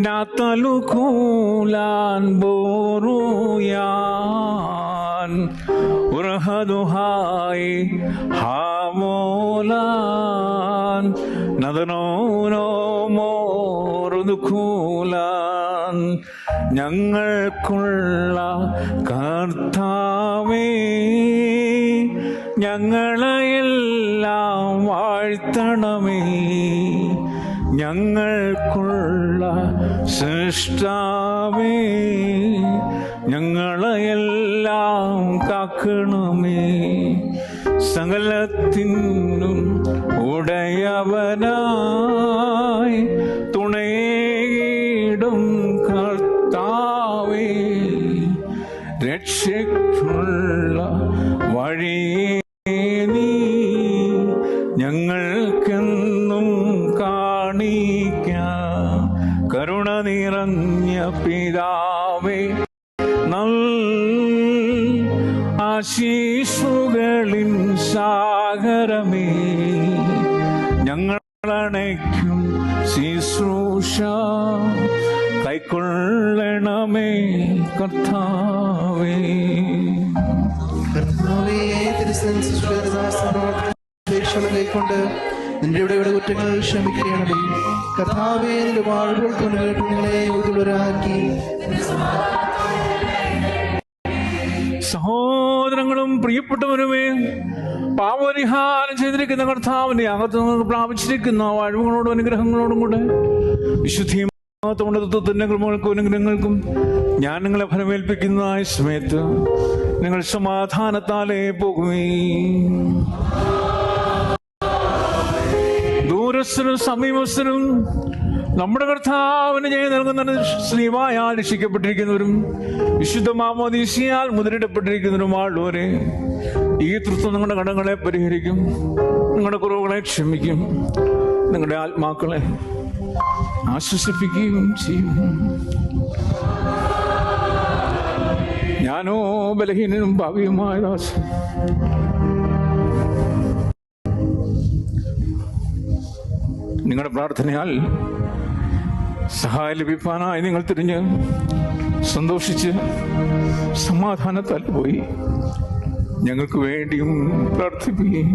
natalukulan boruyan urhaduhai hamolan nadanono മോറുദുഖൂലാൻ ഞങ്ങൾക്കുള്ള കർത്താവേ ഞങ്ങളെയെല്ലാം വാഴ്ത്തണമേ. ഞങ്ങൾക്കുള്ള സൃഷ്ടാവേ ഞങ്ങളെയെല്ലാം കാക്കണമേ. സകലത്തിനും ഉടയവനായി തുണയേടും കർത്താവേ രക്ഷയ്ക്കുള്ള വഴിയേ നീ ഞങ്ങൾക്കെന്നും കാണിക്കാം. കരുണ നിറഞ്ഞ പിതാവേ ആശീസുകളിൻ സാഗരമേ ഞങ്ങളണയ്ക്കും ശുശ്രൂഷ കൈക്കൊള്ളണമേ കർത്താവേ. കൈക്കൊണ്ട് നിന്റെ ഇവിടെ കുറ്റങ്ങൾ ക്ഷമിക്കണമേ കർത്താവേ. നിന്റെ വാഴുകൾ കൊണ്ടുകേട്ട് നിങ്ങളെ ഉള്ളവരാക്കി. സഹോദരങ്ങളും പ്രിയപ്പെട്ടവരുമേ, പാപപരിഹാരം ചെയ്തിരിക്കുന്ന കർത്താവിന്റെ അകത്ത് നിന്ന് പ്രാപിച്ചിരിക്കുന്ന വാഴ്വുകളോടും അനുഗ്രഹങ്ങളോടും കൂടെ വിശുദ്ധിയുടെ കൃപകൾക്കും അനുഗ്രഹങ്ങൾക്കും ഞാൻ നിങ്ങളെ ഫലമേൽപ്പിക്കുന്ന ഈ സമയത്ത് നിങ്ങൾ സമാധാനത്താലേ പോകുമേ. ദൂരസ്ഥരും സമീപസ്ഥരും നമ്മുടെ കർത്താവിന് ജയം നൽകുന്ന സ്ലീവായാൽ രക്ഷിക്കപ്പെട്ടിരിക്കുന്നവരും വിശുദ്ധ മാമോദീസയാൽ മുദ്രയിടപ്പെട്ടിരിക്കുന്നവരുമായുള്ളവരെ ഈ തൃത്വം നിങ്ങളുടെ കടങ്ങളെ പരിഹരിക്കും, നിങ്ങളുടെ കുറവുകളെ ക്ഷമിക്കും, നിങ്ങളുടെ ആത്മാക്കളെ ആശ്വസിപ്പിക്കുകയും ചെയ്യും. ഞാനോ ബലഹീനനും ഭാവിയുമായ ദാസൻ. നിങ്ങളുടെ പ്രാർത്ഥനയാൽ സഹായം ലഭിക്കാനായി നിങ്ങൾ തിരിഞ്ഞ് സന്തോഷിച്ച് സമാധാനത്താൽ പോയി ഞങ്ങൾക്ക് വേണ്ടിയും പ്രാർത്ഥിപ്പിക്കുകയും